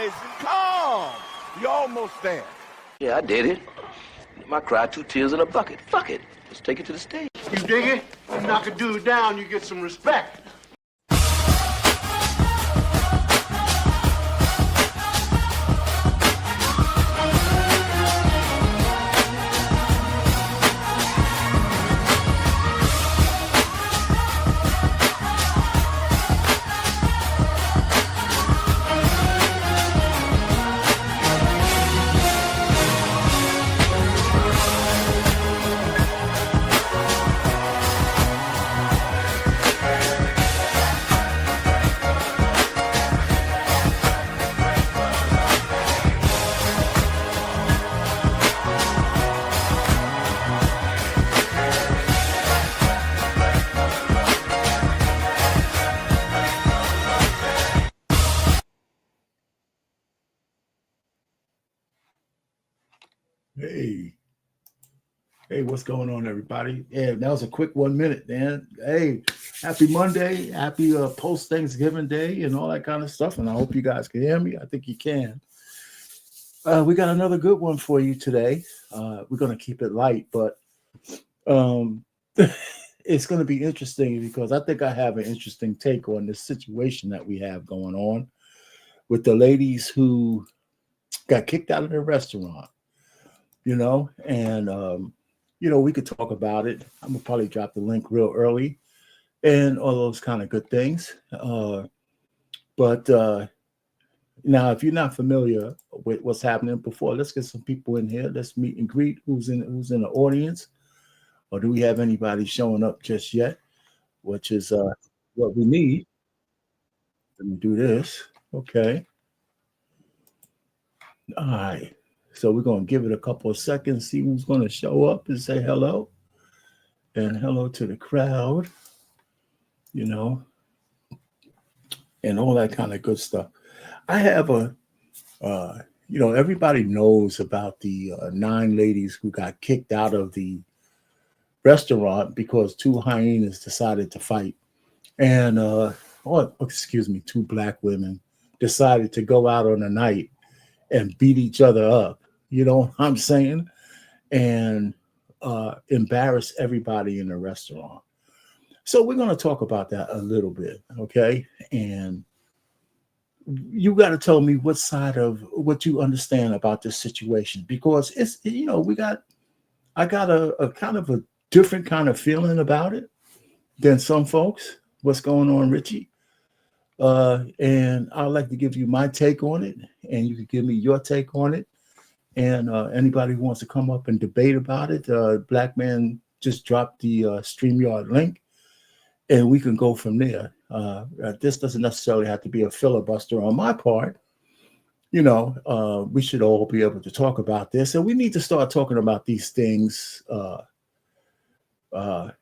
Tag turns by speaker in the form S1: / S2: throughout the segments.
S1: nice and calm. You're almost there.
S2: Yeah, I did it. I cried 2 tears in a bucket. Fuck it. Let's take it to the stage.
S3: You dig it? You knock a dude down, you get some respect.
S4: Hey, what's going on, everybody? Yeah, that was a quick 1 minute, man. Hey, happy Monday, happy post-Thanksgiving Day and all that kind of stuff. And I hope you guys can hear me. I think you can. We got another good one for you today. We're going to keep it light, but it's going to be interesting because I think I have an interesting take on this situation that we have going on with the ladies who got kicked out of their restaurant, and we could talk about it. I'm gonna probably drop the link real early and all those kind of good things. But now, if you're not familiar with what's happening before, let's get some people in here. Let's meet and greet who's in the audience. Or do we have anybody showing up just yet? Which is what we need. Let me do this. Okay. All right. So we're going to give it a couple of seconds, see who's going to show up and say hello. And hello to the crowd, and all that kind of good stuff. I have everybody knows about the 9 ladies who got kicked out of the restaurant because 2 hyenas decided to fight. And, 2 black women decided to go out on a night and beat each other up. You know what I'm saying? And embarrass everybody in the restaurant. So we're going to talk about that a little bit, okay? And you got to tell me what you understand about this situation, because it's, I got a kind of a different kind of feeling about it than some folks. What's going on, Richie? And I'd like to give you my take on it, and you can give me your take on it. And anybody who wants to come up and debate about it, Black Man just dropped the StreamYard link, and we can go from there. This doesn't necessarily have to be a filibuster on my part. We should all be able to talk about this, and we need to start talking about these things more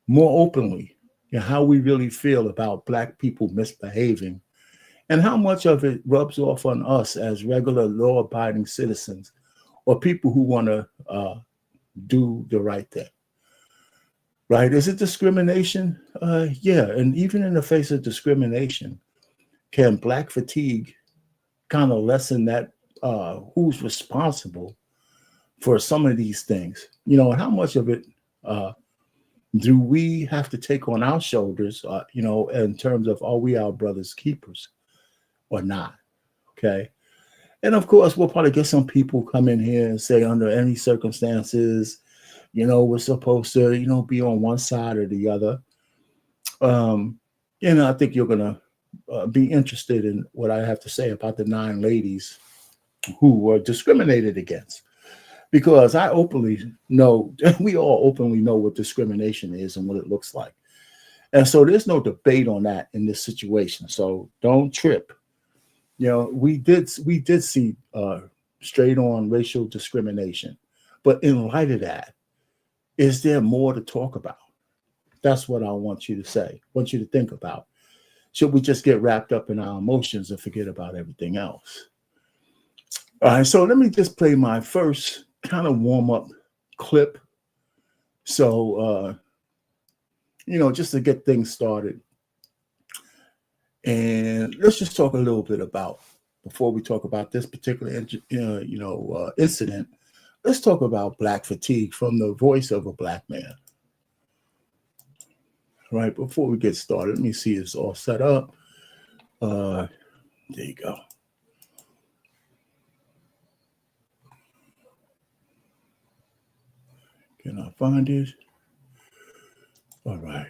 S4: openly. How we really feel about Black people misbehaving, and how much of it rubs off on us as regular law-abiding citizens or people who want to do the right thing. Right? Is it discrimination? Yeah. And even in the face of discrimination, can Black fatigue kind of lessen that who's responsible for some of these things? And how much of it do we have to take on our shoulders, in terms of, are we our brother's keepers or not? Okay. And of course, we'll probably get some people come in here and say, under any circumstances, we're supposed to, be on one side or the other. I think you're going to be interested in what I have to say about the 9 ladies who were discriminated against. Because I openly know, we all openly know what discrimination is and what it looks like. And so there's no debate on that in this situation. So don't trip. We did see straight on racial discrimination. But in light of that, is there more to talk about? That's what I want you to say, want you to think about. Should we just get wrapped up in our emotions and forget about everything else? All right, so let me just play my first kind of warm-up clip. So, just to get things started. And let's just talk a little bit about before we talk about this particular incident, let's talk about black fatigue from the voice of a black man. Right, before we get started, let me see it's all set up. There you go. Can I find it? All right.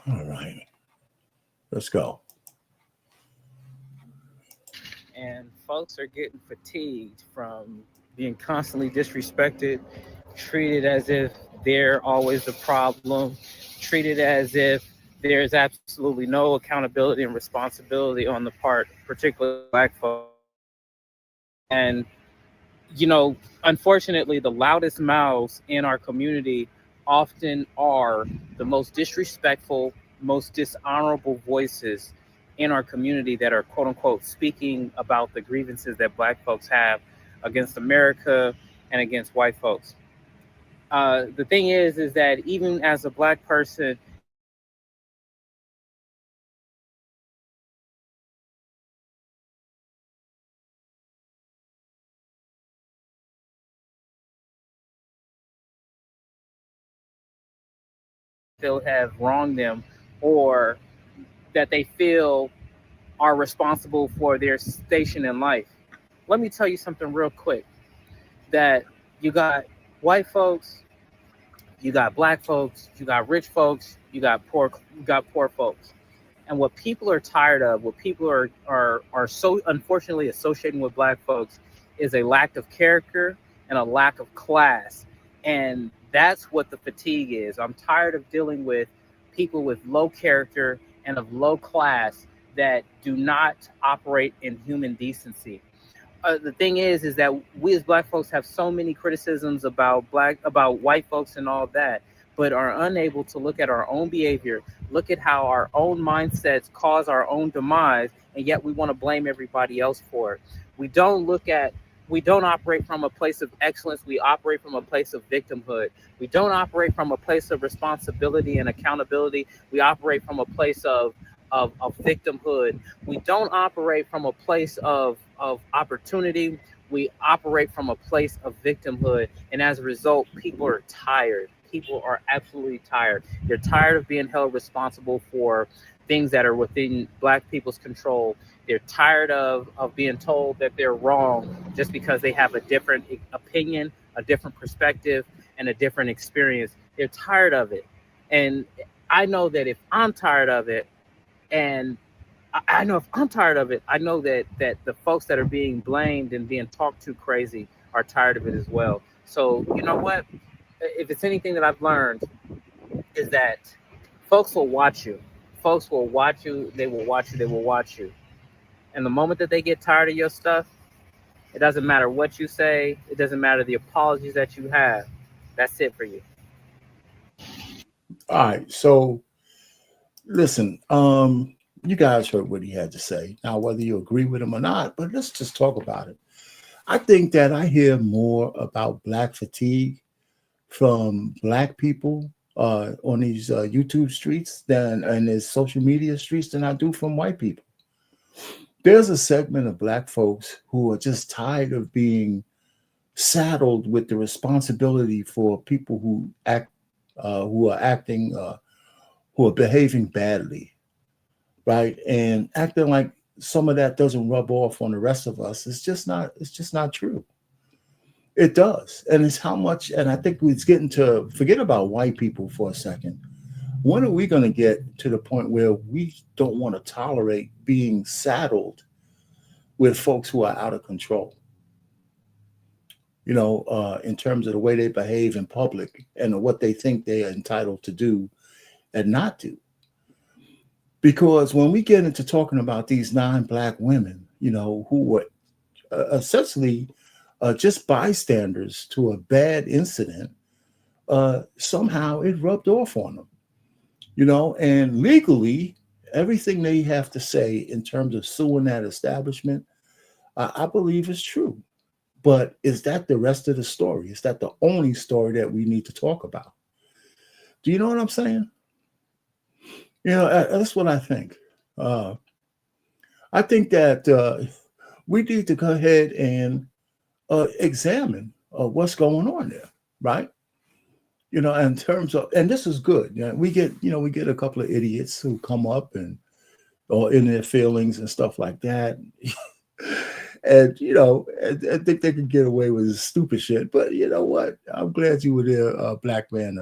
S4: All right. Let's go.
S5: And folks are getting fatigued from being constantly disrespected, treated as if they're always the problem, treated as if there's absolutely no accountability and responsibility on the part, particularly Black folks. And, unfortunately, the loudest mouths in our community often are the most disrespectful, most dishonorable voices in our community that are, quote unquote, speaking about the grievances that Black folks have against America and against white folks. The thing is that even as a Black person, they'll have wronged them, or that they feel are responsible for their station in life. Let me tell you something real quick, that you got white folks, you got Black folks, you got rich folks, you got poor folks. And what people are tired of, what people are so unfortunately associating with Black folks, is a lack of character and a lack of class. And that's what the fatigue is. I'm tired of dealing with people with low character and of low class that do not operate in human decency. The thing is that we as Black folks have so many criticisms about white folks and all that, but are unable to look at our own behavior, look at how our own mindsets cause our own demise, and yet we want to blame everybody else for it. We don't operate from a place of excellence. We operate from a place of victimhood. We don't operate from a place of responsibility and accountability. We operate from a place of victimhood. We don't operate from a place of opportunity. We operate from a place of victimhood. And as a result, people are tired. People are absolutely tired. They're tired of being held responsible for things that are within Black people's control. They're tired of being told that they're wrong just because they have a different opinion, a different perspective, and a different experience. They're tired of it. And I know that if I'm tired of it, and I know if I'm tired of it, I know that the folks that are being blamed and being talked to crazy are tired of it as well. So you know what? If it's anything that I've learned, is that folks will watch you. Folks will watch you. They will watch you. They will watch you. And the moment that they get tired of your stuff, it doesn't matter what you say. It doesn't matter the apologies that you have. That's it for you.
S4: All right. So listen, you guys heard what he had to say. Now, whether you agree with him or not, but let's just talk about it. I think that I hear more about Black fatigue from Black people on these YouTube streets and his social media streets than I do from white people. There's a segment of Black folks who are just tired of being saddled with the responsibility for people who are behaving badly, right? And acting like some of that doesn't rub off on the rest of us. It's just not true. It does. And it's how much, and I think it's getting to forget about white people for a second. When are we going to get to the point where we don't want to tolerate being saddled with folks who are out of control? In terms of the way they behave in public and what they think they are entitled to do and not do. Because when we get into talking about these 9 Black women, who were essentially just bystanders to a bad incident, somehow it rubbed off on them, and legally, everything they have to say in terms of suing that establishment, I believe is true. But is that the rest of the story? Is that the only story that we need to talk about? Do you know what I'm saying? That's what I think. I think that we need to go ahead and examine what's going on there, right? In terms of, and this is good. We get a couple of idiots who come up and or in their feelings and stuff like that. And I think they can get away with stupid shit. But you know what? I'm glad you were there, Black Man,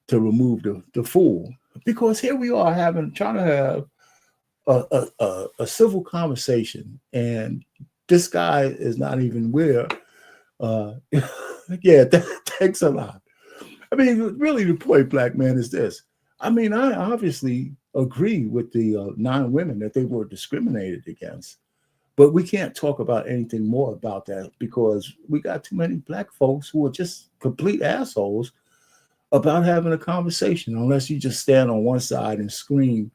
S4: to remove the fool, because here we are trying to have a civil conversation, and this guy is not even where. Yeah, thanks a lot. I mean, really, the point, Black Man, is this. I mean, I obviously agree with the 9 women that they were discriminated against, but we can't talk about anything more about that because we got too many Black folks who are just complete assholes about having a conversation, unless you just stand on one side and scream,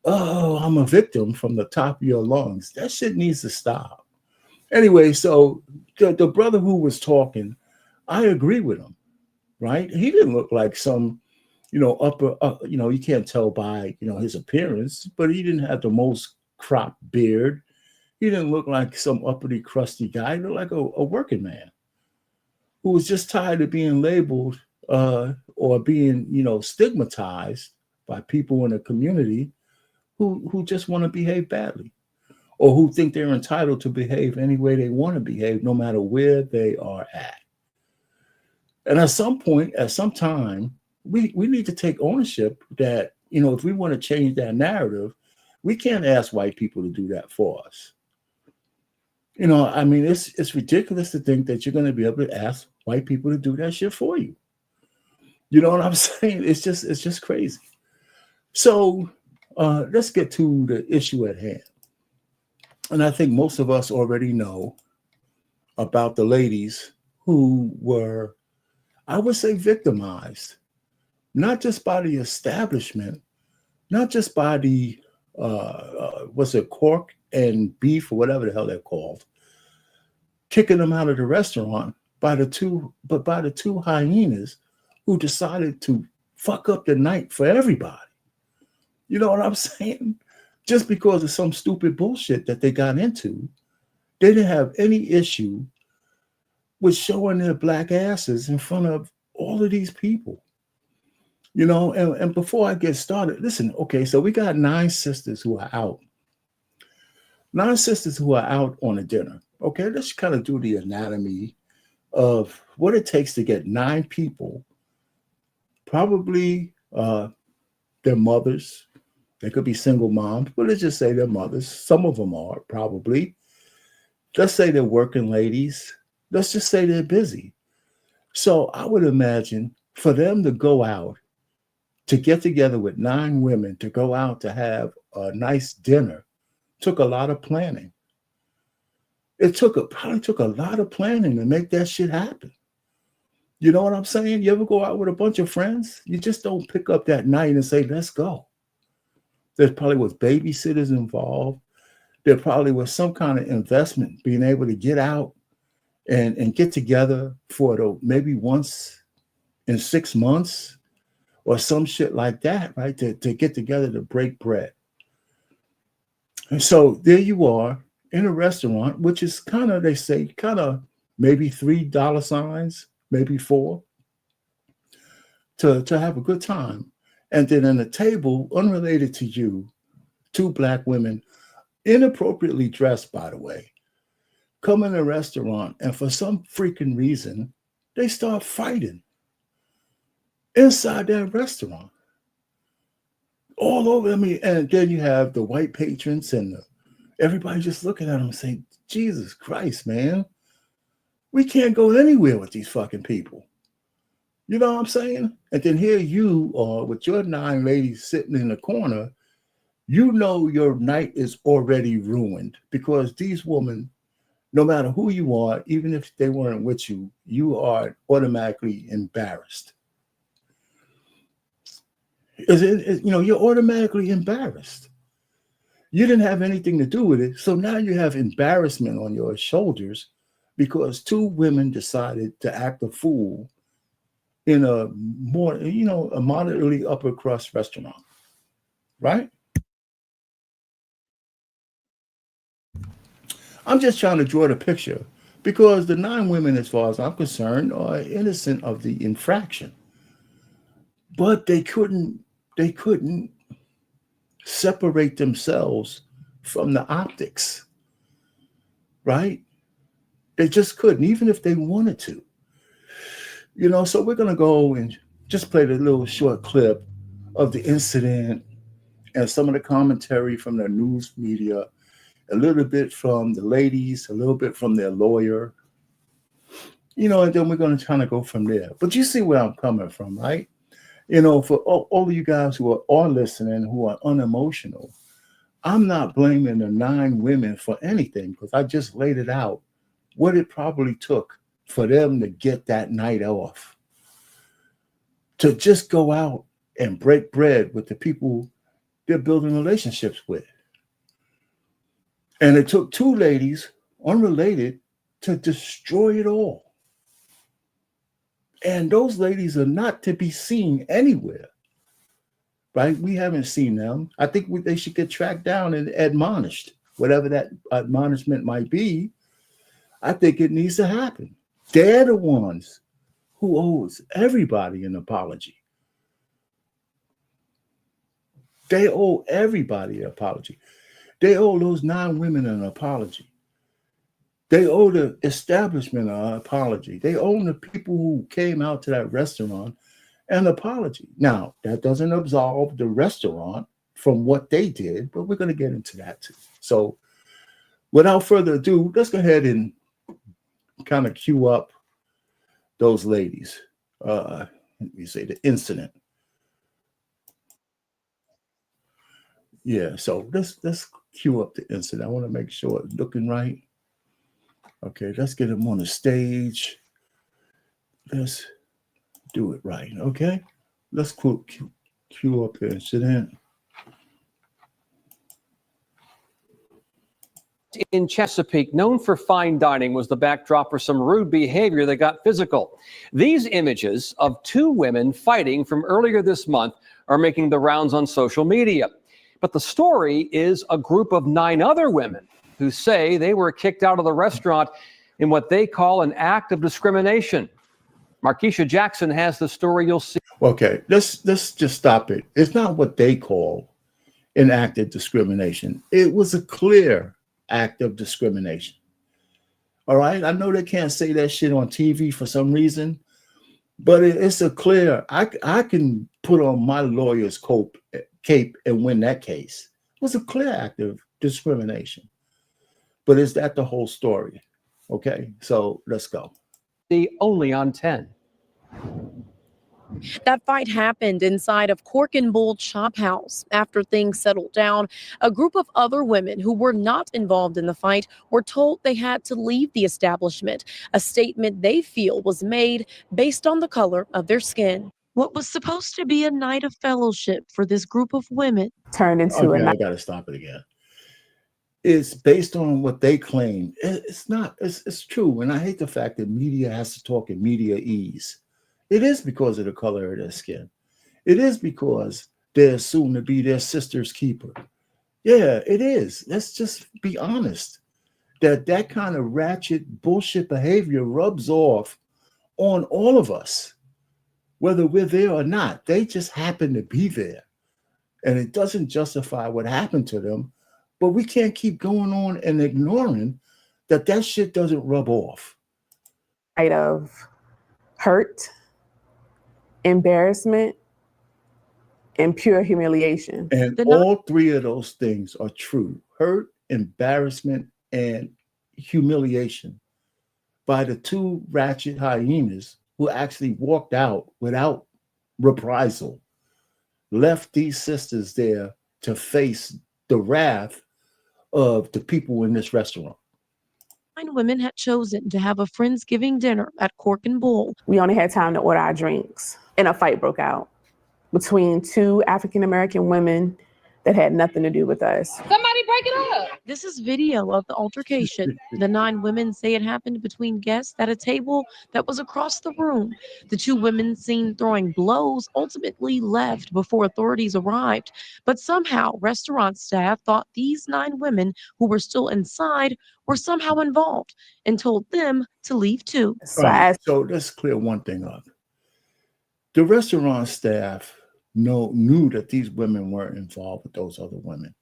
S4: "Oh, I'm a victim," from the top of your lungs. That shit needs to stop. Anyway, so the brother who was talking, I agree with him, right? He didn't look like some, upper, you can't tell by, his appearance, but he didn't have the most cropped beard. He didn't look like some uppity, crusty guy. He looked like a working man who was just tired of being labeled or being, stigmatized by people in the community who just want to behave badly, or who think they're entitled to behave any way they want to behave, no matter where they are at. And at some point, at some time, we need to take ownership that, if we want to change that narrative, we can't ask white people to do that for us. I mean, it's ridiculous to think that you're going to be able to ask white people to do that shit for you. You know what I'm saying? It's just crazy. So let's get to the issue at hand. And I think most of us already know about the ladies who were, I would say, victimized, not just by the establishment, not just by the, what's it, cork and beef or whatever the hell they're called, kicking them out of the restaurant, but by the two hyenas who decided to fuck up the night for everybody. You know what I'm saying? Just because of some stupid bullshit that they got into, they didn't have any issue with showing their Black asses in front of all of these people. And before I get started, listen, okay, so we got 9 sisters who are out. 9 sisters who are out on a dinner. Okay, let's kind of do the anatomy of what it takes to get 9 people, probably their mothers. They could be single moms, but let's just say they're mothers. Some of them are, probably. Let's say they're working ladies. Let's just say they're busy. So I would imagine for them to go out, to get together with 9 women, to go out to have a nice dinner, took a lot of planning. It probably took a lot of planning to make that shit happen. You know what I'm saying? You ever go out with a bunch of friends? You just don't pick up that night and say, let's go. There probably was babysitters involved. There probably was some kind of investment, being able to get out and get together for maybe once in 6 months or some shit like that, right? To get together to break bread. And so there you are in a restaurant, which is kind of, they say, kind of maybe $3 signs, maybe 4, to have a good time. And then in a table, unrelated to you, 2 Black women, inappropriately dressed, by the way, come in a restaurant, and for some freaking reason, they start fighting inside that restaurant. All over. I mean, and then you have the white patrons and everybody just looking at them and saying, Jesus Christ, man, we can't go anywhere with these fucking people. You know what I'm saying? And then here you are with your 9 ladies sitting in the corner. You know your night is already ruined because these women, no matter who you are, even if they weren't with you, you are automatically embarrassed. You're automatically embarrassed. You didn't have anything to do with it. So now you have embarrassment on your shoulders because 2 women decided to act a fool in a moderately upper crust restaurant, right? I'm just trying to draw the picture because the 9 women, as far as I'm concerned, are innocent of the infraction. But they couldn't separate themselves from the optics, right? They just couldn't, even if they wanted to. So we're going to go and just play the little short clip of the incident and some of the commentary from the news media, a little bit from the ladies, a little bit from their lawyer, and then we're going to kind of go from there. But you see where I'm coming from, right? For all of you guys who are listening, who are unemotional, I'm not blaming the 9 women for anything because I just laid it out what it probably took for them to get that night off, to just go out and break bread with the people they're building relationships with. And it took 2 ladies, unrelated, to destroy it all. And those ladies are not to be seen anywhere, right? We haven't seen them. I think they should get tracked down and admonished, whatever that admonishment might be. I think it needs to happen. They're the ones who owes everybody an apology. They owe everybody an apology. They owe those 9 women an apology. They owe the establishment an apology. They owe the people who came out to that restaurant an apology. Now, that doesn't absolve the restaurant from what they did, but we're going to get into that too. So without further ado, let's go ahead and kind of cue up those ladies. Let me say the incident. Yeah, so let's cue up the incident. I want to make sure it's looking right. Okay, let's get him on the stage. Let's do it right, okay? Let's cue up the incident.
S6: In Chesapeake, known for fine dining, was the backdrop for some rude behavior that got physical. These images of 2 women fighting from earlier this month are making the rounds on social media. But the story is a group of 9 other women who say they were kicked out of the restaurant in what they call an act of discrimination. Markeisha Jackson has the story. You'll see.
S4: Okay, let's just stop it. It's not what they call an act of discrimination. It was a clear act of discrimination. All right, I know they can't say that shit on TV for some reason, but it's a clear. I can put on my lawyer's cape and win that case. It was a clear act of discrimination. But is that the whole story? Okay, so let's go.
S6: Only on 10.
S7: That fight happened inside of Cork and Bull Chop House. After things settled down, a group of other women who were not involved in the fight were told they had to leave the establishment, a statement they feel was made based on the color of their skin. What was supposed to be a night of fellowship for this group of women turned into a night.
S4: I got to stop it again. It's based on what they claim. It's not. It's true. And I hate the fact that media has to talk in mediaese. It is because of the color of their skin. It is because they're assumed to be their sister's keeper. Yeah, it is. Let's just be honest. That kind of ratchet bullshit behavior rubs off on all of us, whether we're there or not. They just happen to be there. And it doesn't justify what happened to them. But we can't keep going on and ignoring that shit doesn't rub off.
S8: Of hurt, embarrassment, and pure humiliation.
S4: And all 3 of those things are true. Hurt, embarrassment, and humiliation by the 2 ratchet hyenas who actually walked out without reprisal, left these sisters there to face the wrath of the people in this restaurant.
S7: 9 women had chosen to have a Friendsgiving dinner at Cork and Bull.
S8: We only had time to order our drinks, and a fight broke out between 2 African-American women that had nothing to do with us.
S9: Somebody break it up.
S7: This is video of the altercation. The 9 women say it happened between guests at a table that was across the room. The 2 women seen throwing blows ultimately left before authorities arrived. But somehow, restaurant staff thought these 9 women who were still inside were somehow involved and told them to leave too.
S8: So I asked,
S4: So let's clear one thing up. The restaurant staff knew that these women weren't involved with those other women.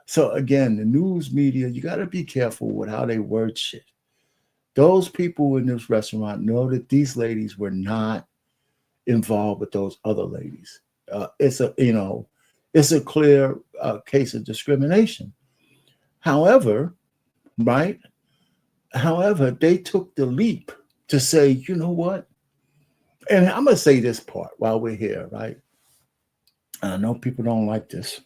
S4: So again, the news media, you got to be careful with how they word shit. Those people in this restaurant know that these ladies were not involved with those other ladies. It's a clear case of discrimination. However, they took the leap to say, you know what? And I'm going to say this part while we're here, right? I know people don't like this.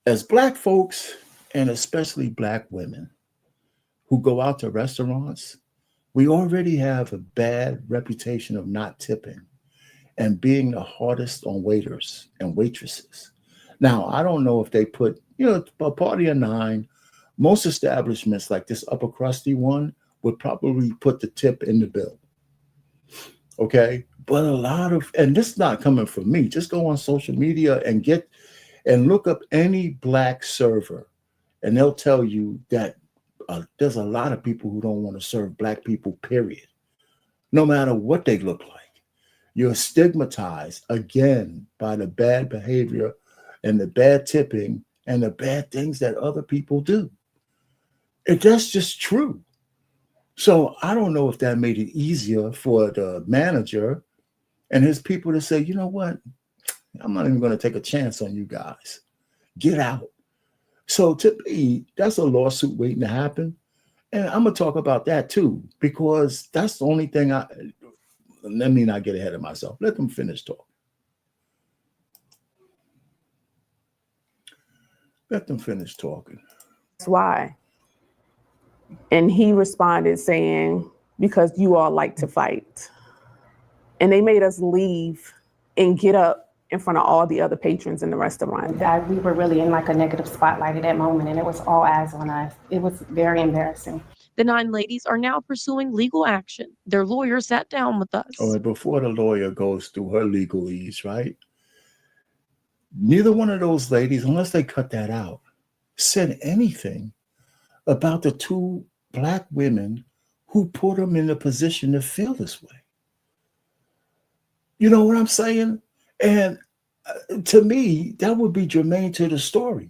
S4: As Black folks, and especially Black women who go out to restaurants, we already have a bad reputation of not tipping and being the hardest on waiters and waitresses. Now, I don't know if they put, a party of 9, most establishments like this upper crusty one would probably put the tip in the bill. Okay, but a lot of, and this is not coming from me, just go on social media and look up any Black server, and they'll tell you that there's a lot of people who don't want to serve Black people, period. No matter what they look like. You're stigmatized again by the bad behavior and the bad tipping and the bad things that other people do. And that's just true. So I don't know if that made it easier for the manager and his people to say, you know what? I'm not even going to take a chance on you guys. Get out. So to me, that's a lawsuit waiting to happen. And I'm going to talk about that too, because that's the only thing let me not get ahead of myself. Let them finish talking. Let them finish talking.
S8: that's why. And he responded saying, because you all like to fight. And they made us leave and get up in front of all the other patrons in the restaurant.
S10: We were really in like a negative spotlight at that moment, and it was all eyes on us. It was very embarrassing.
S7: The 9 ladies are now pursuing legal action. Their lawyer sat down with us.
S4: Oh, and before the lawyer goes through her legalese, right? Neither one of those ladies, unless they cut that out, said anything about the 2 Black women who put them in a position to feel this way. You know what I'm saying? And to me, that would be germane to the story.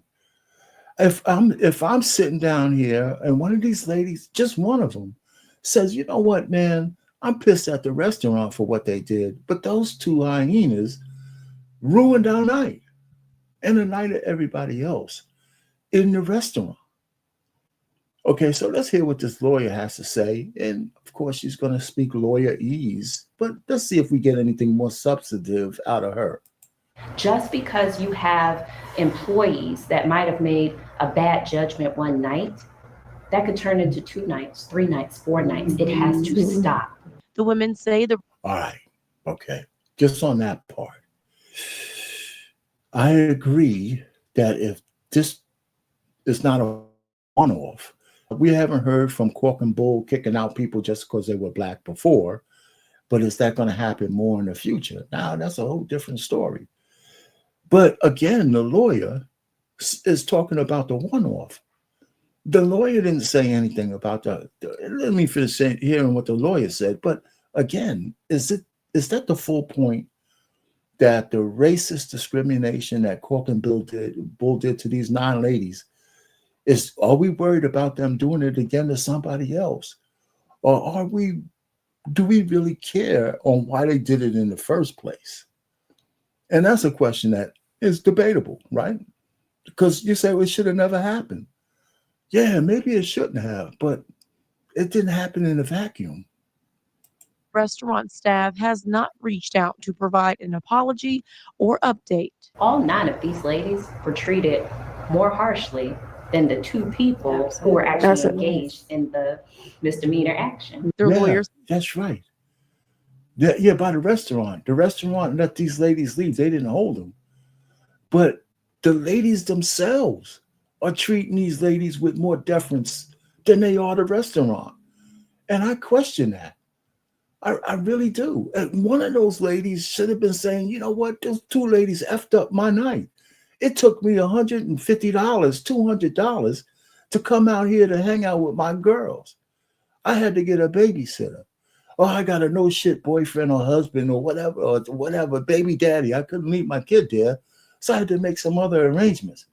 S4: If I'm sitting down here and one of these ladies, just one of them, says, you know what, man, I'm pissed at the restaurant for what they did, but those 2 hyenas ruined our night and the night of everybody else in the restaurant. Okay, so let's hear what this lawyer has to say. And of course, she's going to speak lawyerese, but let's see if we get anything more substantive out of her.
S11: Just because you have employees that might have made a bad judgment one night, that could turn into 2 nights, 3 nights, 4 nights. It has to stop.
S7: The women say
S4: All right, okay, just on that part. I agree that if this is not a one-off, we haven't heard from Cork and Bull kicking out people just because they were Black before, but is that going to happen more in the future? Now, that's a whole different story. But again, the lawyer is talking about the one-off. The lawyer didn't say anything about let me finish hearing what the lawyer said. But again, is that the full point that the racist discrimination that Cork and Bull did to these 9 ladies are we worried about them doing it again to somebody else? Or do we really care on why they did it in the first place? And that's a question that is debatable, right? Because you say, well, it should have never happened. Yeah, maybe it shouldn't have, but it didn't happen in a vacuum.
S7: restaurant staff has not reached out to provide an apology or update.
S11: All 9 of these ladies were treated more harshly than the 2 people who were actually engaged in the misdemeanor action.
S7: Their lawyers.
S4: That's right. Yeah, by the restaurant. The restaurant let these ladies leave. They didn't hold them. But the ladies themselves are treating these ladies with more deference than they are the restaurant. And I question that. I really do. And one of those ladies should have been saying, you know what, those two ladies effed up my night. It took me $150, $200 to come out here to hang out with my girls. I had to get a babysitter. Oh, I got a no shit boyfriend or husband or whatever, baby daddy. I couldn't leave my kid there. So I had to make some other arrangements.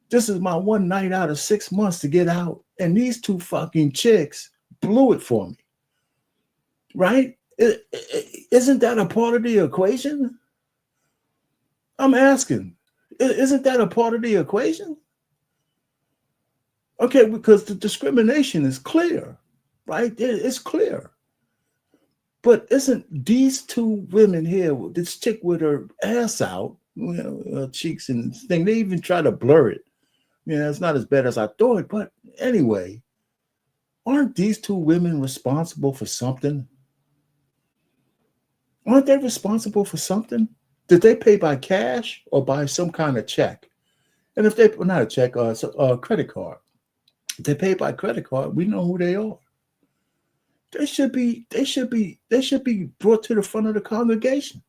S4: This is my one night out of 6 months to get out. And these two fucking chicks blew it for me. Right? Isn't that a part of the equation? I'm asking. Isn't that a part of the equation? Okay, because the discrimination is clear, right? It's clear. But isn't these two women here, this chick with her ass out, her cheeks and thing, they even try to blur it. It's not as bad as I thought. But anyway, aren't these two women responsible for something? Aren't they responsible for something? Did they pay by cash or by some kind of check? And if they, not a check, a credit card. If they pay by credit card, we know who they are. They should be brought to the front of the congregation.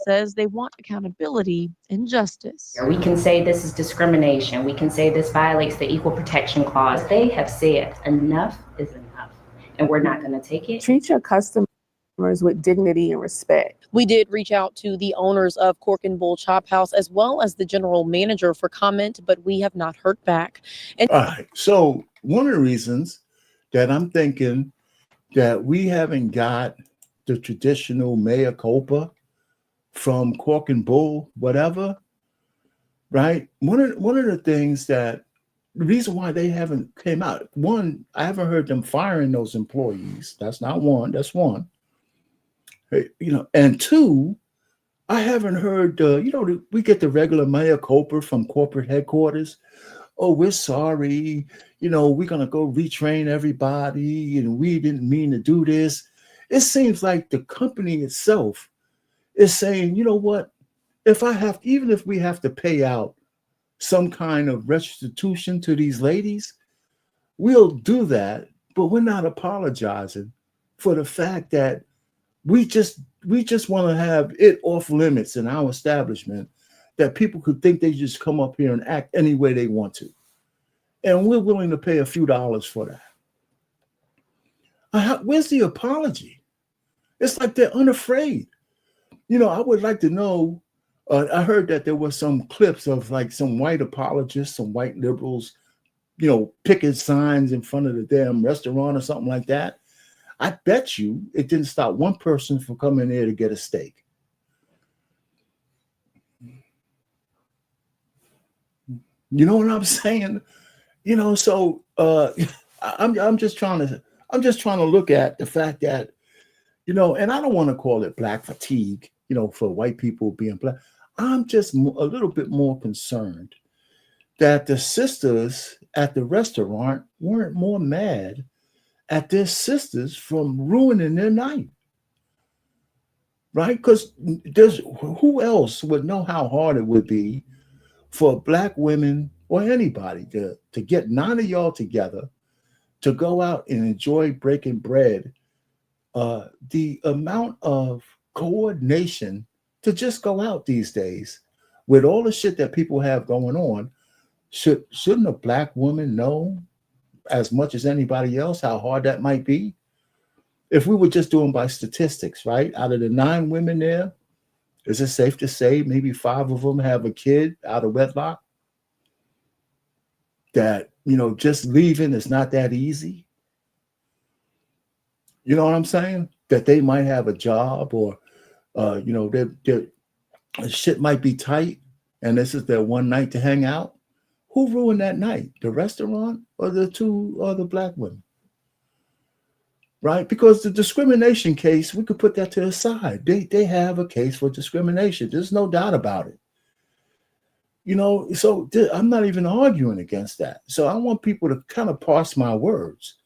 S7: Says they want accountability and justice.
S11: We can say this is discrimination. We can say this violates the Equal Protection Clause. They have said enough is enough, and we're not going to take it.
S8: Treat your customers with dignity and respect.
S7: We did reach out to the owners of Cork and Bull Chop House as well as the general manager for comment, but we have not heard back. And
S4: all right. So one of the reasons that I'm thinking that we haven't got the traditional mea culpa from Cork and Bull, whatever, right? One of the things that the reason why they haven't came out, one, I haven't heard them firing those employees. That's not one. That's one. And two, I haven't heard, we get the regular mea culpa from corporate headquarters. Oh, we're sorry. We're going to go retrain everybody and we didn't mean to do this. It seems like the company itself is saying, you know what, even if we have to pay out some kind of restitution to these ladies, we'll do that, but we're not apologizing for the fact that we just want to have it off limits in our establishment that people could think they just come up here and act any way they want to. And we're willing to pay a few dollars for that. Where's the apology? It's like they're unafraid. I would like to know, I heard that there were some clips of like some white apologists, some white liberals, picking signs in front of the damn restaurant or something like that. I bet you it didn't stop one person from coming there to get a steak. You know what I'm saying? So I'm just trying to look at the fact that, and I don't want to call it black fatigue, for white people being black. I'm just a little bit more concerned that the sisters at the restaurant weren't more mad at their sisters from ruining their night. Right? Because who else would know how hard it would be for black women or anybody to get 9 of y'all together to go out and enjoy breaking bread. The amount of coordination to just go out these days with all the shit that people have going on, shouldn't a black woman know as much as anybody else how hard that might be? If we were just doing by statistics, right? Out of the 9 women there, is it safe to say maybe 5 of them have a kid out of wedlock? That, just leaving is not that easy. You know what I'm saying? That they might have a job or, their shit might be tight and this is their one night to hang out. Who ruined that night? The restaurant or the black women? Right? Because the discrimination case, we could put that to the side. They have a case for discrimination. There's no doubt about it. So I'm not even arguing against that. So I want people to kind of parse my words.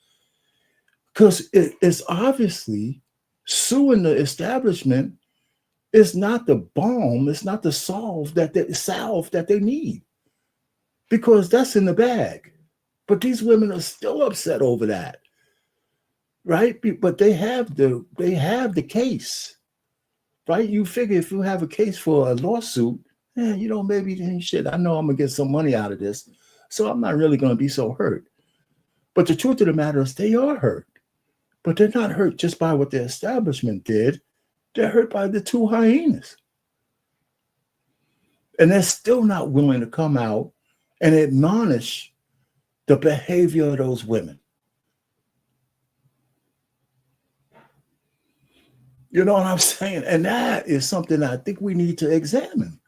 S4: Because it's obviously suing the establishment It's not the balm, it's not the salve that they need, because that's in the bag. But these women are still upset over that, right? But they have the case, right? You figure if you have a case for a lawsuit, maybe shit, I know I'm gonna get some money out of this, so I'm not really gonna be so hurt. But the truth of the matter is they are hurt. But they're not hurt just by what the establishment did. They're hurt by the two hyenas. And they're still not willing to come out and admonish the behavior of those women. You know what I'm saying? And that is something I think we need to examine.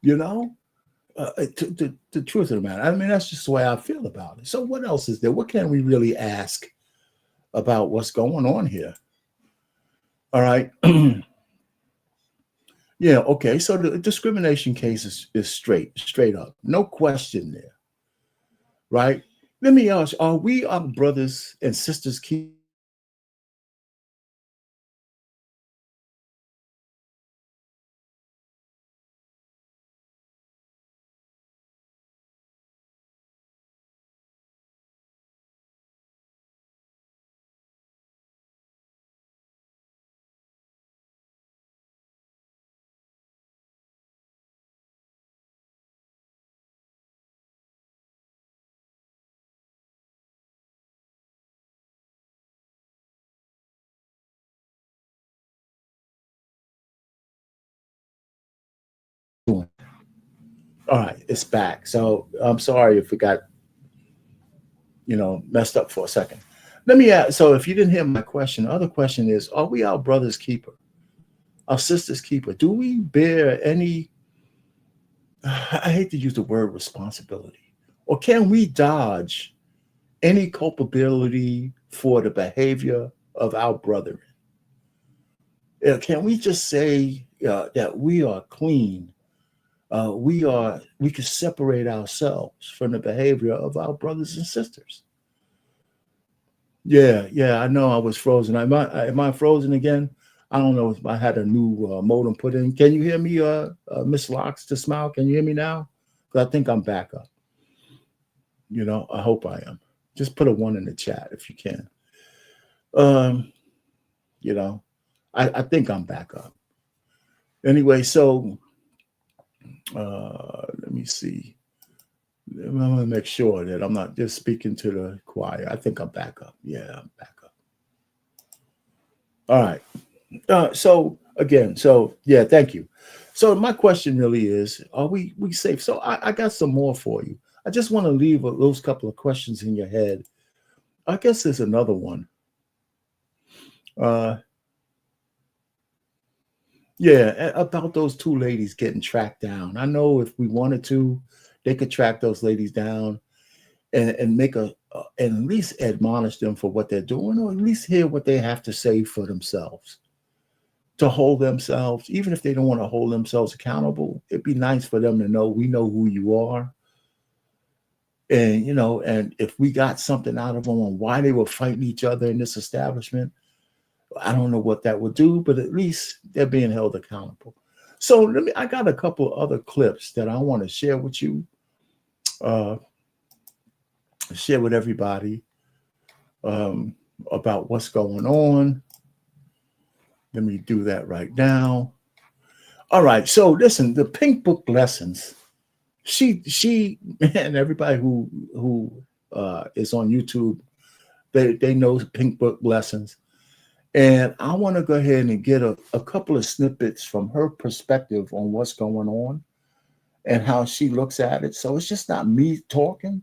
S4: The truth of the matter. I mean, that's just the way I feel about it. So what else is there? What can we really ask about what's going on here? All right. Yeah, okay. So the discrimination case is straight up. No question there. Right? Let me ask, are we our brothers and sisters keep doing? All right, it's back. So I'm sorry if we got, messed up for a second. Let me ask, so if you didn't hear my question, the other question is, are we our brother's keeper, our sister's keeper? Do we bear any, I hate to use the word responsibility, or can we dodge any culpability for the behavior of our brethren? Can we just say that we are clean? We can separate ourselves from the behavior of our brothers and sisters. Yeah, I know I was frozen. Am I frozen again? I don't know if I had a new modem put in. Can you hear me, Miss Locks to Smile? Can you hear me now? Because I think I'm back up. I hope I am. Just put a 1 in the chat if you can. I think I'm back up. Anyway, so let me see. I'm going to make sure that I'm not just speaking to the choir. I think I'm back up. Yeah, I'm back up. All right. So yeah, thank you. So my question really is, are we safe? So I got some more for you. I just want to leave those couple of questions in your head. I guess there's another one. Yeah, about those two ladies getting tracked down. I know if we wanted to, they could track those ladies down and make and at least admonish them for what they're doing, or at least hear what they have to say for themselves, to hold themselves, even if they don't want to hold themselves accountable. It'd be nice for them to know, we know who you are. And, and if we got something out of them on why they were fighting each other in this establishment, I don't know what that would do, but at least they're being held accountable. So I got a couple of other clips that I want to share with you, share with everybody about what's going on. Let me do that right now. All right. So listen, the Pink Book lessons. She and everybody who is on YouTube, they know Pink Book lessons. And I want to go ahead and get a couple of snippets from her perspective on what's going on and how she looks at it. So it's just not me talking,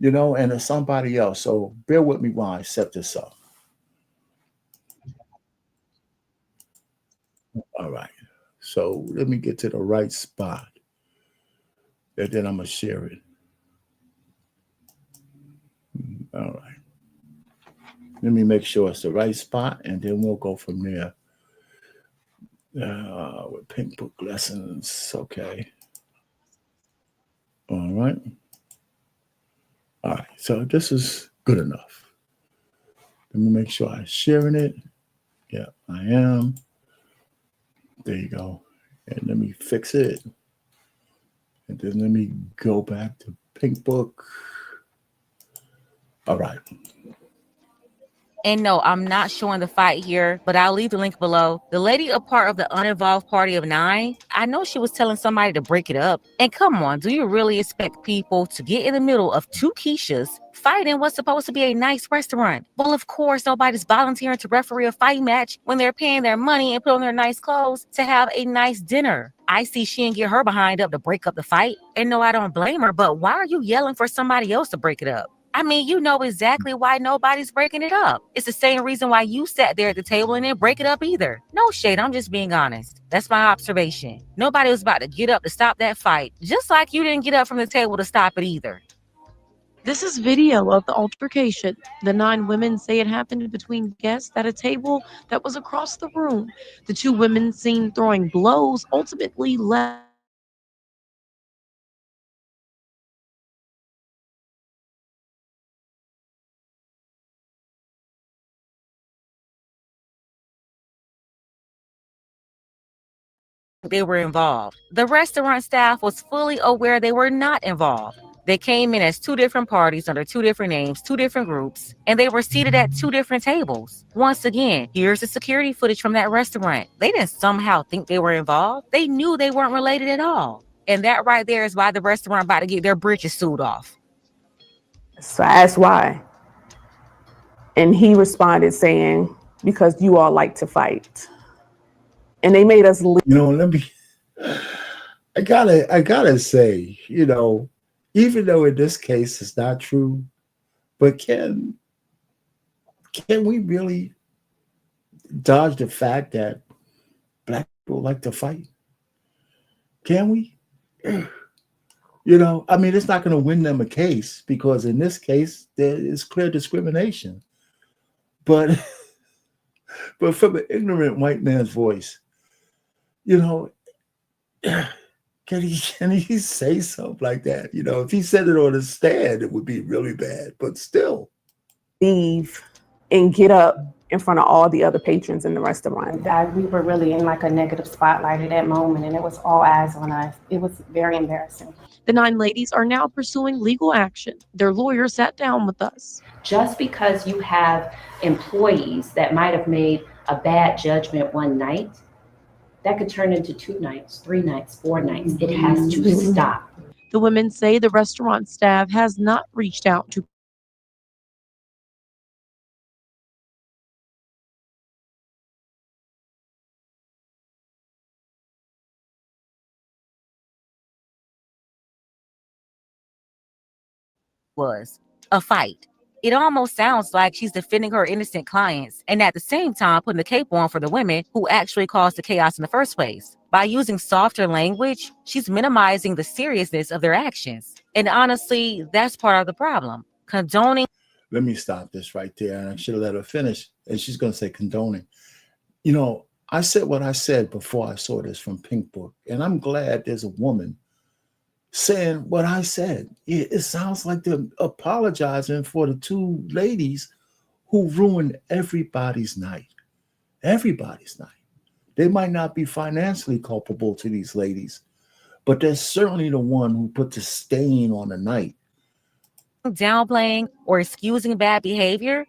S4: and it's somebody else. So bear with me while I set this up. All right. So let me get to the right spot. And then I'm going to share it. All right. Let me make sure it's the right spot, and then we'll go from there. With Pink Book lessons. Okay. All right. All right. So this is good enough. Let me make sure I'm sharing it. Yeah, I am. There you go. And let me fix it. And then let me go back to Pink Book. All right.
S9: And no, I'm not showing the fight here, but I'll leave the link below. The lady, a part of the uninvolved party of 9, I know she was telling somebody to break it up. And come on, do you really expect people to get in the middle of 2 Keishas fighting what's supposed to be a nice restaurant? Well, of course, nobody's volunteering to referee a fight match when they're paying their money and put on their nice clothes to have a nice dinner. I see she didn't get her behind up to break up the fight. And no, I don't blame her, but why are you yelling for somebody else to break it up? I mean, you know exactly why nobody's breaking it up. It's the same reason why you sat there at the table and didn't break it up either. No shade, I'm just being honest. That's my observation. Nobody was about to get up to stop that fight, just like you didn't get up from the table to stop it either.
S7: This is video of the altercation. The 9 women say it happened between guests at a table that was across the room. The 2 women seen throwing blows ultimately left.
S9: They were involved. The restaurant staff was fully aware they were not involved. They came in as 2 different parties under 2 different names, 2 different groups, and they were seated at 2 different tables. Once again, here's the security footage from that restaurant. They didn't somehow think they were involved. They knew they weren't related at all. And that right there is why the restaurant about to get their britches sewed off.
S8: So that's why. And he responded saying, because you all like to fight. And they made us leave.
S4: You know, I gotta say, you know, even though in this case it's not true, but can we really dodge the fact that Black people like to fight? Can we? You know, I mean, it's not going to win them a case because in this case there is clear discrimination. But from an ignorant white man's voice, you know, can he say something like that? You know, if he said it on a stand, it would be really bad. But still,
S8: leave and get up in front of all the other patrons in the restaurant.
S10: We were really in like a negative spotlight at that moment, and it was all eyes on us. It was very embarrassing.
S7: The 9 ladies are now pursuing legal action. Their lawyer sat down with us.
S11: Just because you have employees that might have made a bad judgment one night, that could turn into 2 nights, 3 nights, 4 nights. It has to stop.
S7: The women say the restaurant staff has not reached out to
S9: was a fight. It almost sounds like she's defending her innocent clients and at the same time putting the cape on for the women who actually caused the chaos in the first place. By using softer language, she's minimizing the seriousness of their actions. And honestly, that's part of the problem. Condoning.
S4: Let me stop this right there. And I should have let her finish. And she's going to say condoning. You know, I said what I said before I saw this from Pink Book. And I'm glad there's a woman saying what I said. It sounds like they're apologizing for the 2 ladies who ruined everybody's night. Everybody's night. They might not be financially culpable to these ladies, but they're certainly the one who put the stain on the night.
S9: Downplaying or excusing bad behavior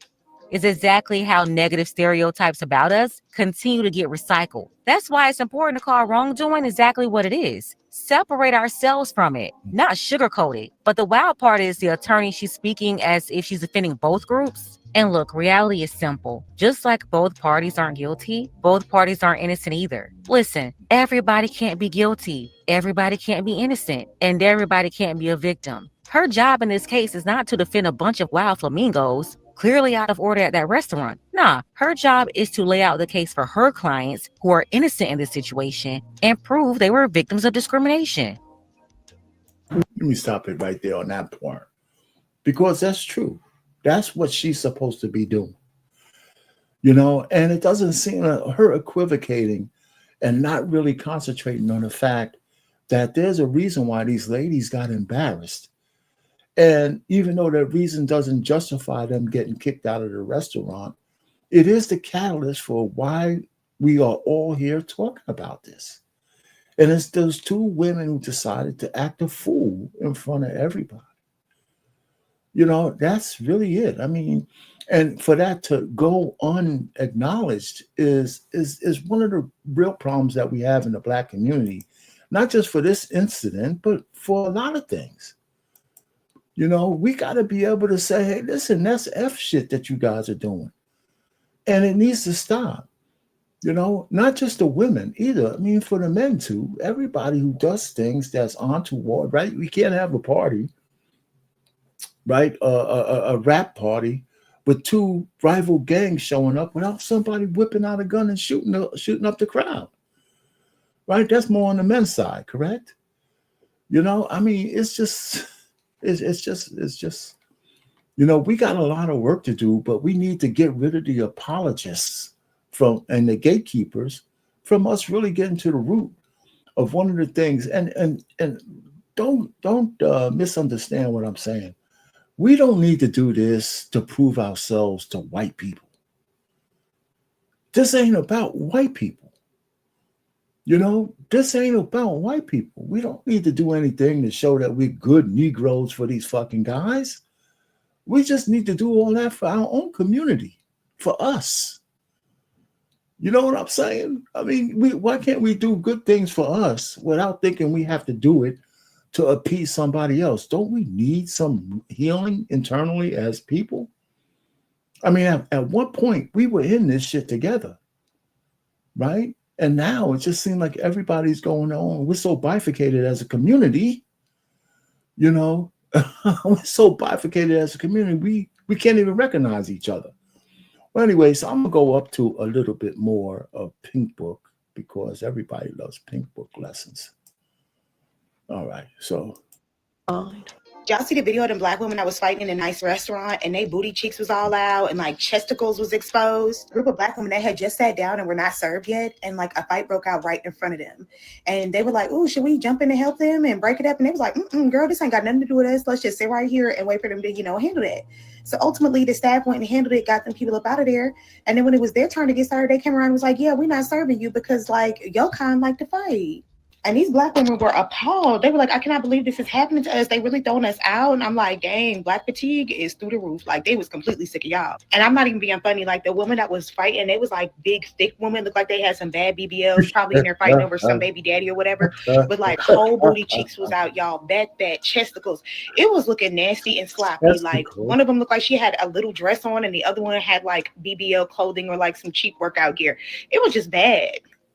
S9: is exactly how negative stereotypes about us continue to get recycled. That's why it's important to call wrongdoing exactly what it is. Separate ourselves from it, not sugarcoat it. But the wild part is the attorney, she's speaking as if she's defending both groups. And look, reality is simple. Just like both parties aren't guilty, both parties aren't innocent either. Listen, everybody can't be guilty, everybody can't be innocent, and everybody can't be a victim. Her job in this case is not to defend a bunch of wild flamingos clearly out of order at that restaurant. Nah, her job is to lay out the case for her clients who are innocent in this situation and prove they were victims of discrimination.
S4: Let me stop it right there on that part, because that's true. That's what she's supposed to be doing. You know, and it doesn't seem her equivocating and not really concentrating on the fact that there's a reason why these ladies got embarrassed. And even though that reason doesn't justify them getting kicked out of the restaurant, it is the catalyst for why we are all here talking about this. And it's those two women who decided to act a fool in front of everybody. You know, that's really it. I mean, and for that to go unacknowledged is one of the real problems that we have in the Black community, not just for this incident, but for a lot of things. You know, we got to be able to say, hey, listen, that's F shit that you guys are doing. And it needs to stop. You know, not just the women either. I mean, for the men too. Everybody who does things that's untoward, right? We can't have a party, right? A rap party with two rival gangs showing up without somebody whipping out a gun and shooting up the crowd, right? That's more on the men's side, correct? You know, I mean, it's just, you know, we got a lot of work to do, but we need to get rid of the apologists and the gatekeepers from us really getting to the root of one of the things. And don't misunderstand what I'm saying. We don't need to do this to prove ourselves to white people. This ain't about white people. You know, this ain't about white people. We don't need to do anything to show that we're good Negroes for these fucking guys. We just need to do all that for our own community, for us. You know what I'm saying? I mean, why can't we do good things for us without thinking we have to do it to appease somebody else? Don't we need some healing internally as people? I mean, at one point, we were in this shit together, right? And now it just seems like everybody's going on. We're so bifurcated as a community, you know. We're so bifurcated as a community, we can't even recognize each other. Well, anyway, so I'm going to go up to a little bit more of Pink Book because everybody loves Pink Book lessons. All right, so.
S12: Y'all see the video of them black women that was fighting in a nice restaurant and they booty cheeks was all out and like chesticles was exposed? A group of black women that had just sat down and were not served yet, and like a fight broke out right in front of them. And they were like, "Ooh, should we jump in and help them and break it up?" And they was like, "Girl, this ain't got nothing to do with us. Let's just sit right here and wait for them to, you know, handle that." So ultimately the staff went and handled it, got them people up out of there. And then when it was their turn to get served, they came around and was like, "Yeah, we're not serving you because like your kind like to fight." And these black women were appalled. They were like, "I cannot believe this is happening to us. They really throwing us out." And I'm like, dang, black fatigue is through the roof. Like, they was completely sick of y'all. And I'm not even being funny. Like, the woman that was fighting, they was like big, thick women. Looked like they had some bad BBLs, probably in there fighting over some baby daddy or whatever. But like, whole booty cheeks was out, y'all. Fat chesticles. It was looking nasty and sloppy. That's like, cool. One of them looked like she had a little dress on, and the other one had like BBL clothing or like some cheap workout gear. It was just bad.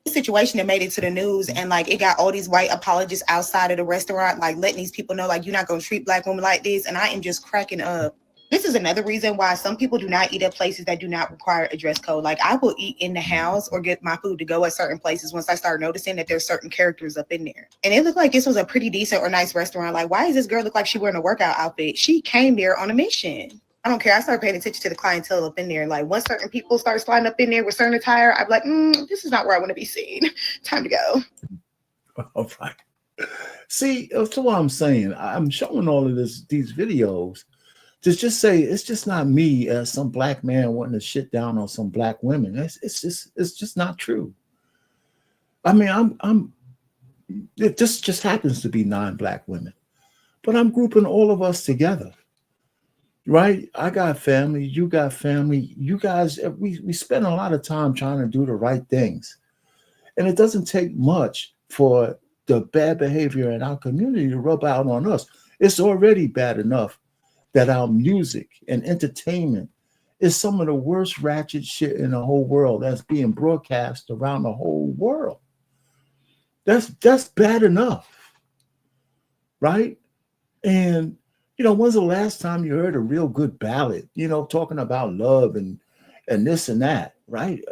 S12: Situation that made it to the news, and like it got all these white apologists outside of the restaurant, like letting these people know, like, you're not going to treat black women like this. And I am just cracking up. This is another reason why some people do not eat at places that do not require a dress code. Like, I will eat in the house or get my food to go at certain places once I start noticing that there's certain characters up in there. And it looked like this was a pretty decent or nice restaurant. Like, why does this girl look like she wearing a workout outfit? She came there on a mission. I don't care. I started paying attention to the clientele up in there. Like, once certain people start sliding up in there with certain attire, I'd be like, this is not where I want to be seen. Time to go.
S4: All right. See, that's what I'm saying. I'm showing all of these videos to just say it's just not me as some black man wanting to shit down on some black women. It's just not true. I mean, it just happens to be 9 black women, but I'm grouping all of us together. Right? I got family, you got family, you guys, we spend a lot of time trying to do the right things. And it doesn't take much for the bad behavior in our community to rub out on us. It's already bad enough that our music and entertainment is some of the worst ratchet shit in the whole world that's being broadcast around the whole world. That's bad enough. Right? And you know, when's the last time you heard a real good ballad, you know, talking about love and this and that, right?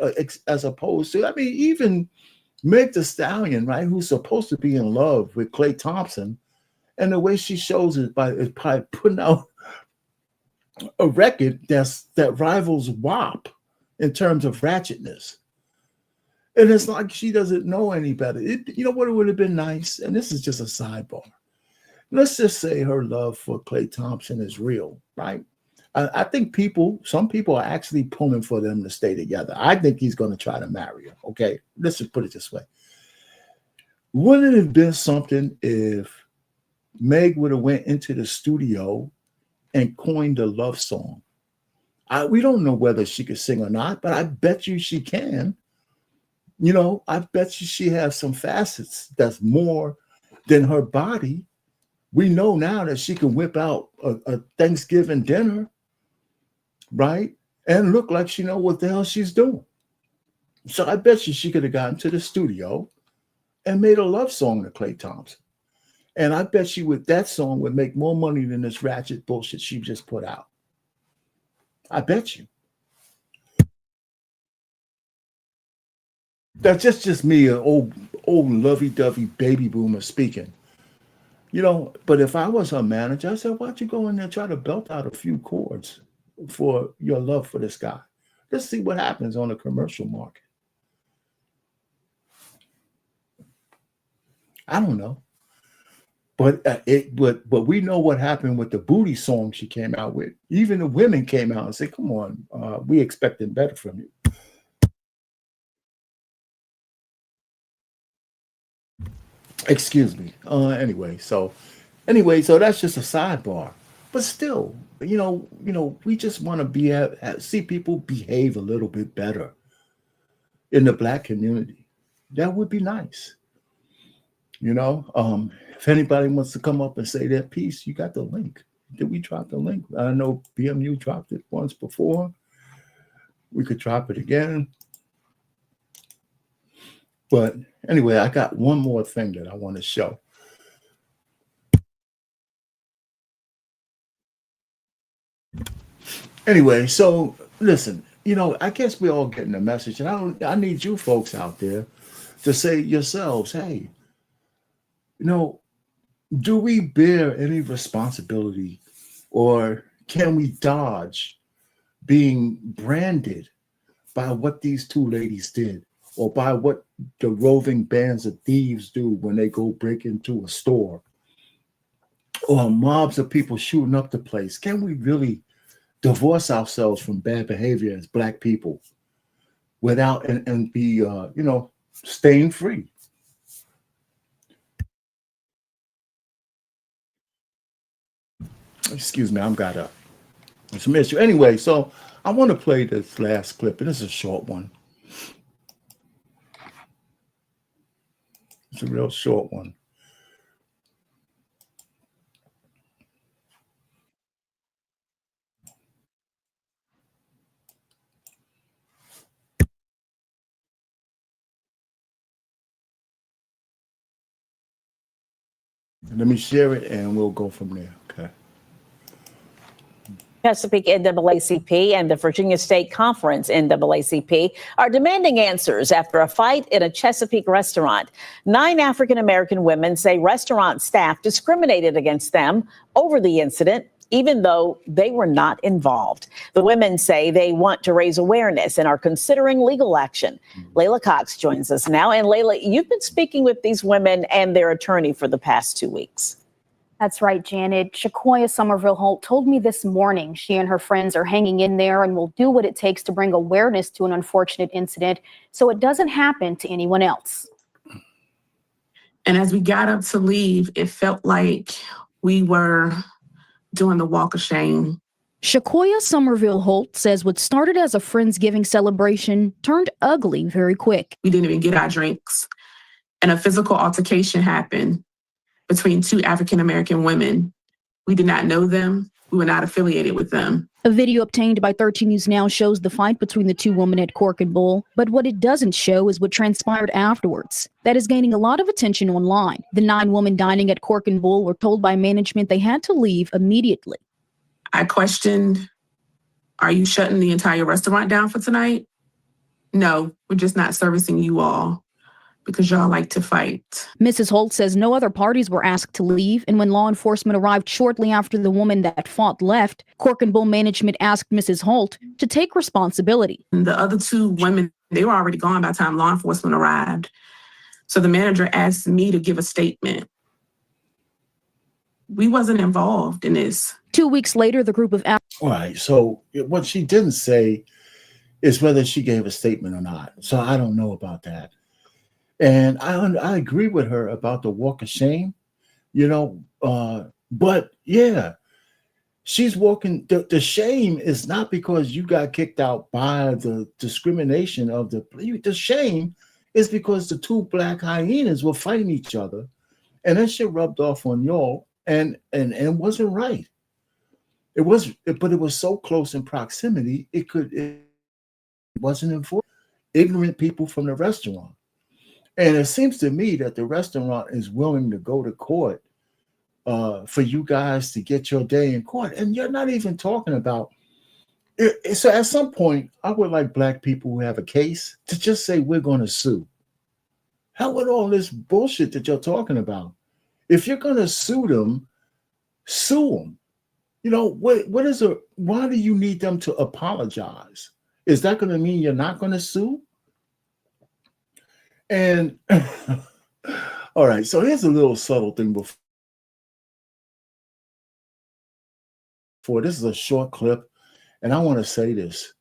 S4: As opposed to, I mean, even Meg Thee Stallion, right, who's supposed to be in love with Klay Thompson, and the way she shows it by putting out a record that rivals WAP in terms of ratchetness. And it's like she doesn't know any better. You know what, it would have been nice, and this is just a sidebar. Let's just say her love for Klay Thompson is real, right? I think some people are actually pulling for them to stay together. I think he's going to try to marry her. Okay, let's just put it this way. Wouldn't it have been something if Meg would have went into the studio and coined a love song? We don't know whether she could sing or not, but I bet you she can. I bet you she has some facets that's more than her body. We know now that she can whip out a Thanksgiving dinner, right? And look like she knows what the hell she's doing. So I bet you she could have gotten to the studio and made a love song to Klay Thompson. And I bet you that song would make more money than this ratchet bullshit she just put out. I bet you. That's just me, an old lovey-dovey baby boomer speaking. But if I was her manager, I said, why don't you go in there and try to belt out a few chords for your love for this guy? Let's see what happens on the commercial market. I don't know. But we know what happened with the booty song she came out with. Even the women came out and said, come on, we expecting better from you. Excuse me. Anyway, so that's just a sidebar. But still, we just want to see people behave a little bit better in the Black community. That would be nice. If anybody wants to come up and say their piece, you got the link. Did we drop the link? I know BMU dropped it once before. We could drop it again. But anyway, I got one more thing that I want to show. Anyway, so listen, I guess we're all getting the message, and I need you folks out there to say yourselves, hey, do we bear any responsibility, or can we dodge being branded by what these two ladies did, or by what the roving bands of thieves do when they go break into a store, or mobs of people shooting up the place? Can we really divorce ourselves from bad behavior as Black people without and be staying free? Excuse me, I've got some issue. Anyway, so I want to play this last clip, and this is a short one. It's a real short one. Let me share it, and we'll go from there. Okay.
S13: Chesapeake NAACP and the Virginia State Conference NAACP are demanding answers after a fight in a Chesapeake restaurant. 9 African-American women say restaurant staff discriminated against them over the incident, even though they were not involved. The women say they want to raise awareness and are considering legal action. Layla Cox joins us now. And Layla, you've been speaking with these women and their attorney for the past 2 weeks.
S14: That's right, Janet. Shakoya Somerville Holt told me this morning she and her friends are hanging in there and will do what it takes to bring awareness to an unfortunate incident so it doesn't happen to anyone else.
S8: And as we got up to leave, it felt like we were doing the walk of shame.
S14: Shakoya Somerville Holt says what started as a Friendsgiving celebration turned ugly very quick.
S8: We didn't even get our drinks, and a physical altercation happened between 2 African-American women. We did not know them. We were not affiliated with them.
S14: A video obtained by 13 News Now shows the fight between the 2 women at Cork and Bull, but what it doesn't show is what transpired afterwards. That is gaining a lot of attention online. The 9 women dining at Cork and Bull were told by management they had to leave immediately.
S8: I questioned, are you shutting the entire restaurant down for tonight? No, we're just not servicing you all because y'all like to fight.
S14: Mrs. Holt says no other parties were asked to leave, and when law enforcement arrived shortly after the woman that fought left, Cork and Bull management asked Mrs. Holt to take responsibility.
S8: The other 2 women, they were already gone by the time law enforcement arrived. So the manager asked me to give a statement. We wasn't involved in this.
S14: 2 weeks later, the group of
S4: All right. So what she didn't say is whether she gave a statement or not. So I don't know about that. And I agree with her about the walk of shame, but yeah, she's walking. The shame is not because you got kicked out by the discrimination of the shame is because the two black hyenas were fighting each other, and that shit rubbed off on y'all, and it wasn't right. But it was so close in proximity, it wasn't enforced. Ignorant people from the restaurant. And it seems to me that the restaurant is willing to go to court for you guys to get your day in court. And you're not even talking about it. So at some point, I would like black people who have a case to just say, we're going to sue. Hell with all this bullshit that you're talking about. If you're going to sue them, sue them. Why do you need them to apologize? Is that going to mean you're not going to sue? And all right, so here's a little subtle thing before this is a short clip, and I want to say this.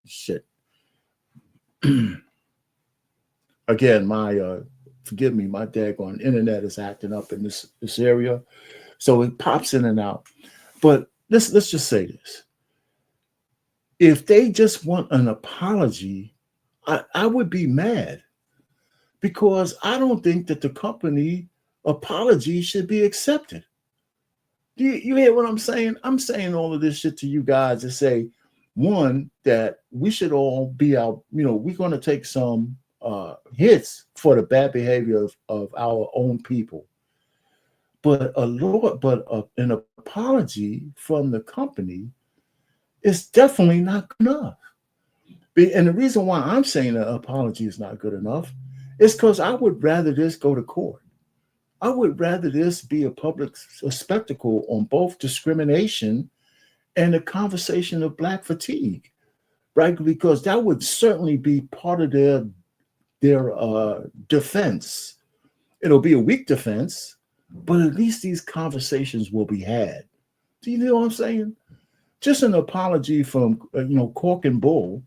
S4: Shit. Again, forgive me, my daggone internet is acting up in this area. So it pops in and out. But let's just say this. If they just want an apology, I would be mad because I don't think that the company apology should be accepted. You hear what I'm saying? I'm saying all of this shit to you guys to say, one, that we should all be out, we're going to take some hits for the bad behavior of our own people. But an apology from the company is definitely not good enough. And the reason why I'm saying an apology is not good enough is because I would rather this go to court. I would rather this be a spectacle on both discrimination and the conversation of black fatigue, right? Because that would certainly be part of their defense. It'll be a weak defense, but at least these conversations will be had. Do you know what I'm saying? Just an apology from, Cork and Bull,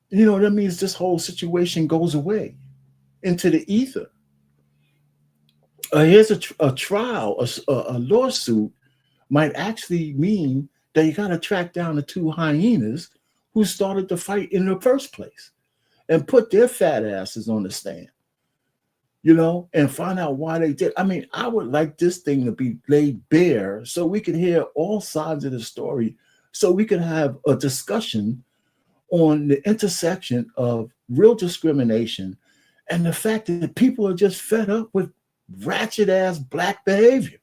S4: that means this whole situation goes away into the ether. Here's a trial, a lawsuit might actually mean that you got to track down the two hyenas who started the fight in the first place and put their fat asses on the stand. And find out why they did. I mean, I would like this thing to be laid bare so we can hear all sides of the story, so we can have a discussion on the intersection of real discrimination and the fact that people are just fed up with ratchet ass black behavior.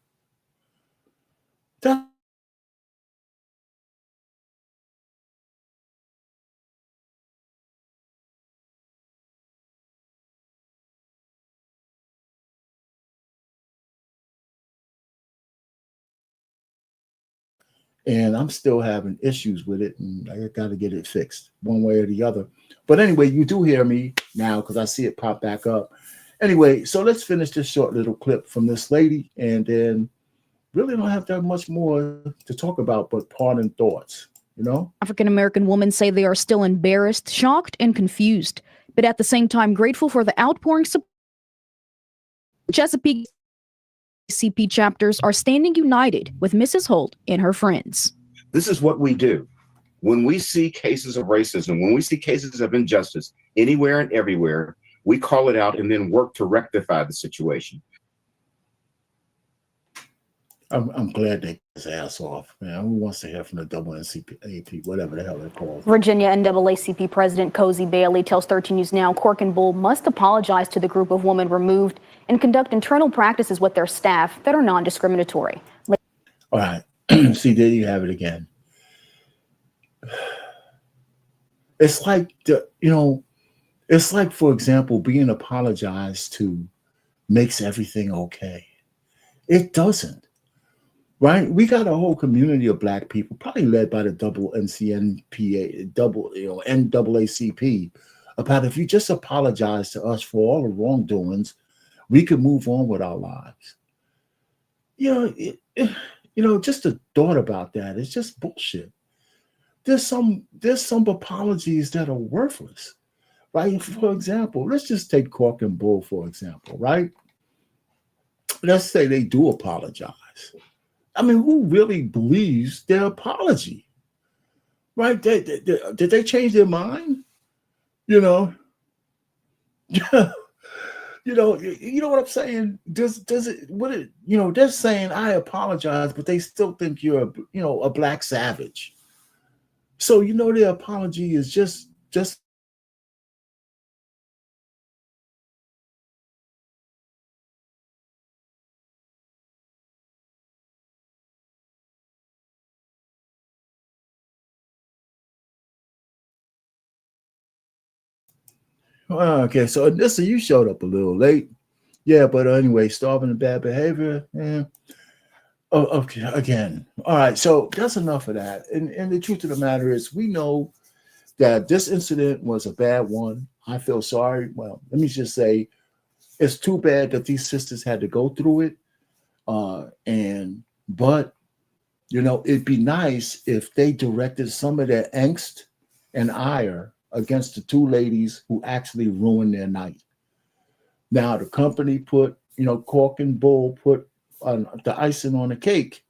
S4: And I'm still having issues with it, and I got to get it fixed one way or the other. But anyway, you do hear me now because I see it pop back up. Anyway, so let's finish this short little clip from this lady, and then really don't have that much more to talk about but parting thoughts,
S14: African-American women say they are still embarrassed, shocked, and confused, but at the same time grateful for the outpouring support. Chesapeake CP chapters are standing united with Mrs. Holt and her friends.
S15: This is what we do. When we see cases of racism, when we see cases of injustice anywhere and everywhere, we call it out and then work to rectify the situation.
S4: I'm glad they got his ass off, man. Who wants to hear from the NAACP, whatever the hell they're called?
S14: Virginia NAACP President Cozy Bailey tells 13 News Now Cork and Bull must apologize to the group of women removed and conduct internal practices with their staff that are non-discriminatory.
S4: All right. See, there you have it again. It's like, it's like, for example, being apologized to makes everything okay. It doesn't. right? We got a whole community of black people, probably led by the double NCNPA, NAACP, about if you just apologize to us for all the wrongdoings, we could move on with our lives. Just the thought about that is just bullshit. There's some apologies that are worthless, right? For example, let's just take Cork and Bull, for example, right? Let's say they do apologize. I mean, who really believes their apology, right? Did they change their mind? You know what I'm saying? They're saying I apologize, but they still think you're a black savage. So their apology is just okay. So listen, you showed up a little late. Yeah, but anyway, starving and bad behavior. Yeah. Oh, okay. Again. All right. So that's enough of that. And the truth of the matter is, we know that this incident was a bad one. I feel sorry. Well, let me just say, it's too bad that these sisters had to go through it. But it'd be nice if they directed some of their angst and ire against the two ladies who actually ruined their night. Now, the company put, Cork and Bull put the icing on the cake,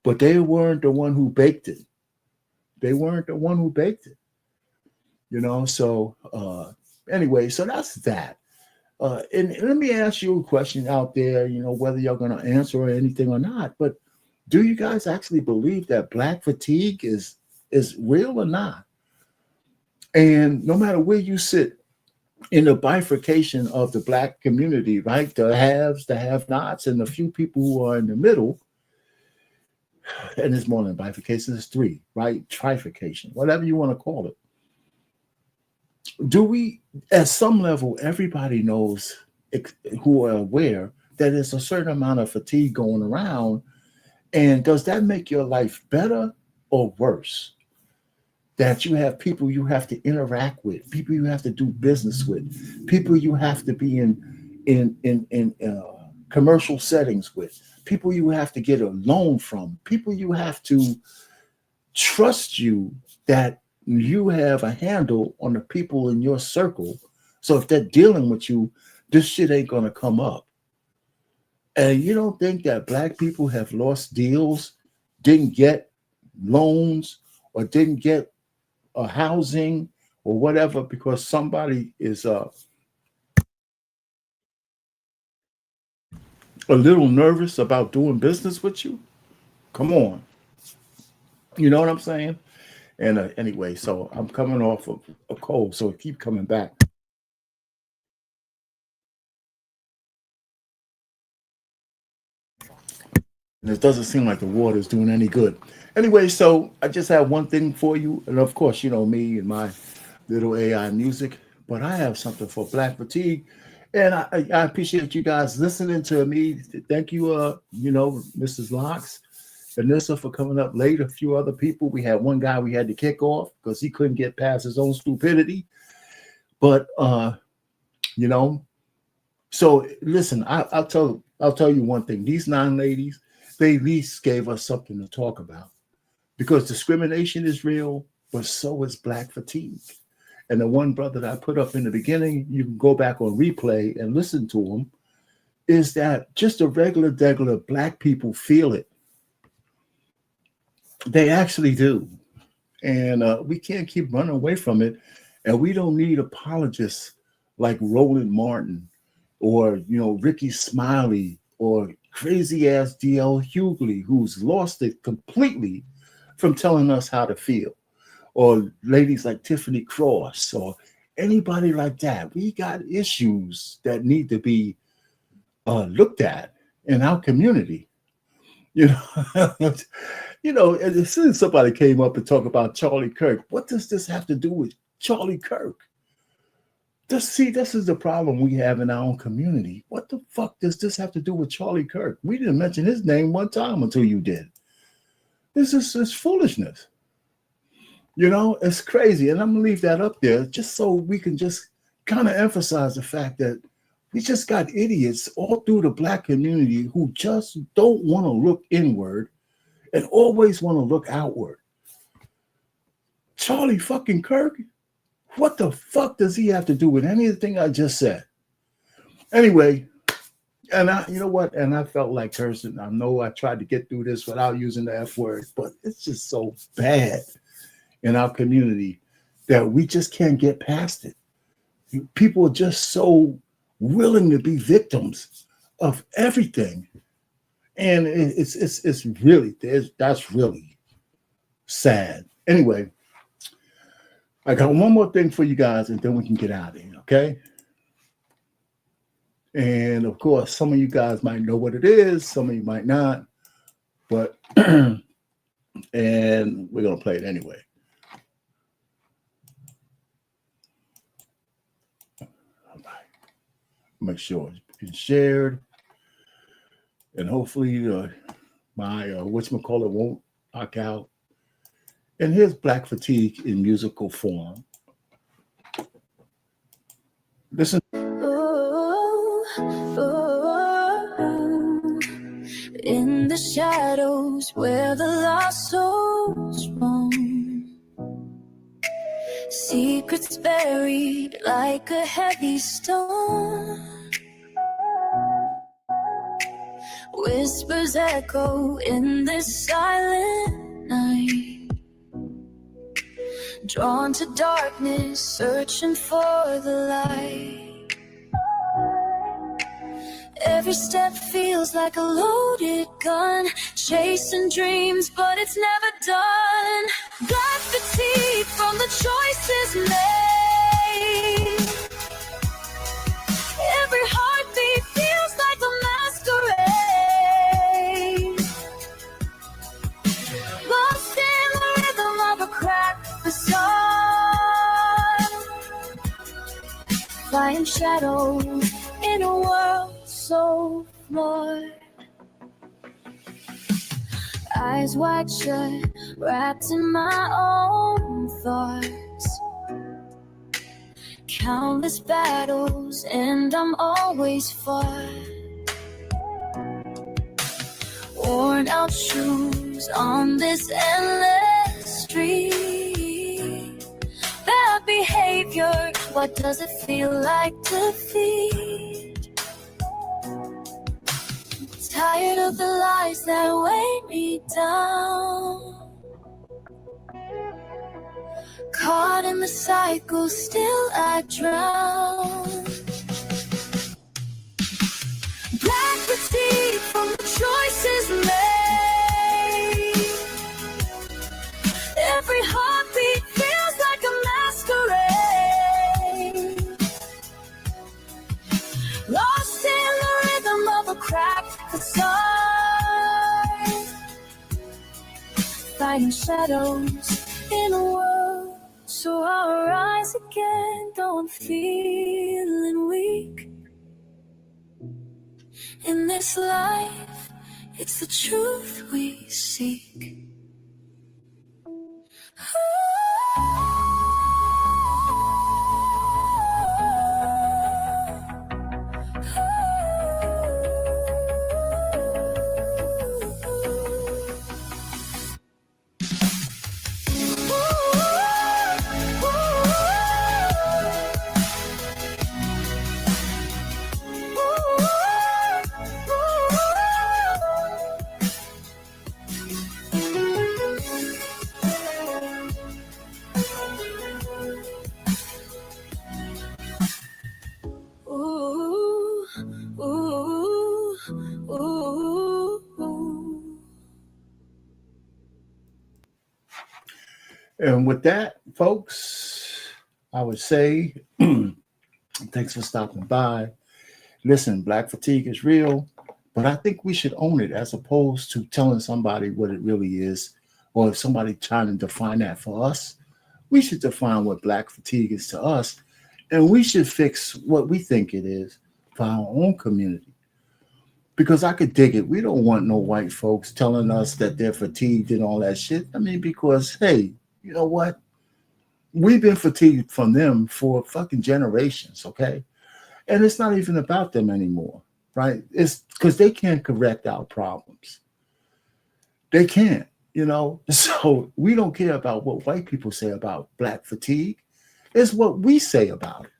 S4: but they weren't the one who baked it. So anyway, so that's that. And let me ask you a question out there, whether you're going to answer anything or not, but do you guys actually believe that black fatigue is real or not? And no matter where you sit in the bifurcation of the black community, right? The haves, the have-nots, and the few people who are in the middle, and it's more than bifurcation, it's three, right? Trifurcation, whatever you want to call it. Do we, at some level, everybody knows, who are aware, that there's a certain amount of fatigue going around, and does that make your life better or worse? That you have people you have to interact with, people you have to do business with, people you have to be in commercial settings with, people you have to get a loan from, people you have to trust you that you have a handle on the people in your circle. So if they're dealing with you, this shit ain't gonna come up. And you don't think that black people have lost deals, didn't get loans, or didn't get a housing or whatever because somebody is a little nervous about doing business with you? Come on. You know what I'm saying? And anyway, so I'm coming off of a cold, so it keep coming back. And it doesn't seem like the water is doing any good. Anyway, so I just have one thing for you. And of course, me and my little AI music, but I have something for black fatigue. And I appreciate you guys listening to me. Thank you, Mrs. Locks, Vanessa for coming up late. A few other people. We had one guy we had to kick off because he couldn't get past his own stupidity. But so listen, I'll tell you one thing. These 9 ladies, they at least gave us something to talk about, because discrimination is real, but so is black fatigue. And the one brother that I put up in the beginning, you can go back on replay and listen to him, is that just the regular black people feel it. They actually do. And we can't keep running away from it. And we don't need apologists like Roland Martin or, Ricky Smiley or crazy ass D.L. Hughley, who's lost it completely from telling us how to feel. Or ladies like Tiffany Cross or anybody like that. We got issues that need to be looked at in our community. As soon as somebody came up and talked about Charlie Kirk, what does this have to do with Charlie Kirk? This is the problem we have in our own community. What the fuck does this have to do with Charlie Kirk? We didn't mention his name one time until you did. This is foolishness. You know, it's crazy. And I'm gonna leave that up there just so we can just kind of emphasize the fact that we just got idiots all through the Black community who just don't want to look inward and always want to look outward. Charlie fucking Kirk, what the fuck does he have to do with anything I just said? Anyway, and you know what? And I felt like cursing. I know I tried to get through this without using the F word, but it's just so bad in our community that we just can't get past it. People are just so willing to be victims of everything, and it's really that's really sad. Anyway, I got one more thing for you guys, and then we can get out of here, okay? And of course, some of you guys might know what it is, some of you might not, but and we're gonna play it anyway. Make sure it's been shared, and hopefully my whatchamacallit won't knock out. And here's Black Fatigue in musical form. Listen.
S16: Ooh, ooh, in the shadows where the lost souls roam, secrets buried like a heavy stone. Whispers echo in this silent night, drawn to darkness, searching for the light. Every step feels like a loaded gun, chasing dreams, but it's never done. Black fatigue from the choices made. Every heartbeat feels like a masquerade. Lost in the rhythm of a cracked facade, flying shadows in a world so flawed. Eyes wide shut, wrapped in my own thoughts. Countless battles, and I'm always fought. Worn out shoes on this endless street. Bad behavior, what does it feel like to defeat? Tired of the lies that weigh me down. Caught in the cycle, still I drown. Black fatigue from the choices made. Every heartbeat feels like a masquerade. Lost in the rhythm of a cracked facade, fighting shadows in a world so I'll rise again, though I'm feeling weak. In this life, it's the truth we seek.
S4: And with that, folks, I would say thanks for stopping by. Listen, Black fatigue is real, but I think we should own it as opposed to telling somebody what it really is, or if somebody trying to define that for us, we should define what Black fatigue is to us And we should fix what we think it is for our own community. Because I could dig it. We don't want no white folks telling us that they're fatigued and all that shit. I mean, because, hey, you know what? We've been fatigued from them for fucking generations, okay? And it's not even about them anymore, right? It's because they can't correct our problems. They can't, you know? So we don't care about what white people say about black fatigue. It's what we say about it.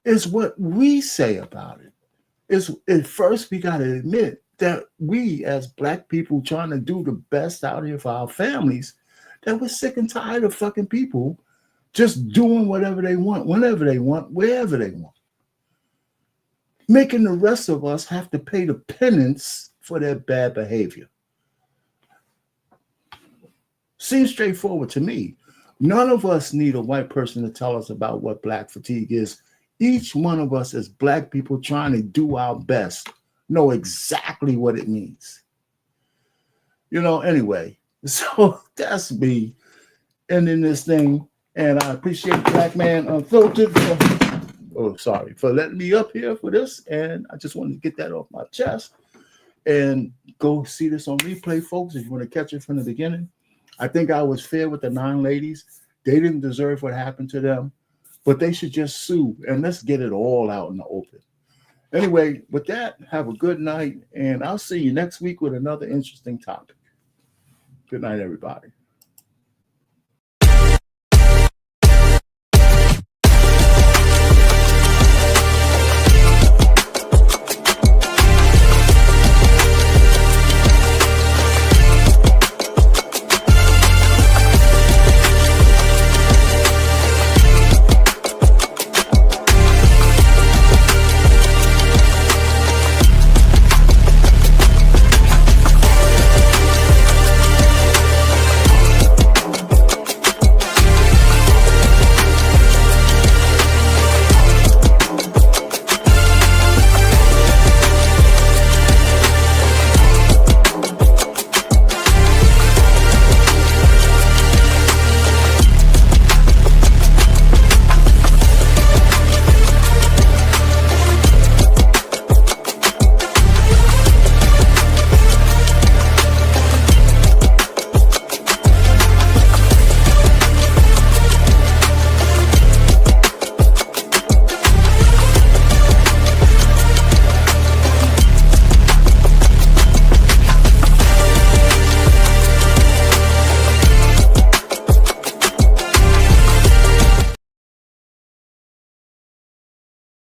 S4: It's what we say about it. At first, we got to admit that we, as black people trying to do the best out here for our families, that we're sick and tired of fucking people just doing whatever they want, whenever they want, wherever they want. Making the rest of us have to pay the penance for their bad behavior. Seems straightforward to me. None of us need a white person to tell us about what black fatigue is. Each one of us as black people trying to do our best know exactly what it means. You know, anyway, so that's me ending this thing. And I appreciate Black Man Unfiltered for letting me up here for this. And I just wanted to get that off my chest. And go see this on replay, folks, if you want to catch it from the beginning. I think I was fair with the 9 ladies. They didn't deserve what happened to them, but they should just sue. And let's get it all out in the open. Anyway, with that, have a good night. And I'll see you next week with another interesting topic. Good night, everybody.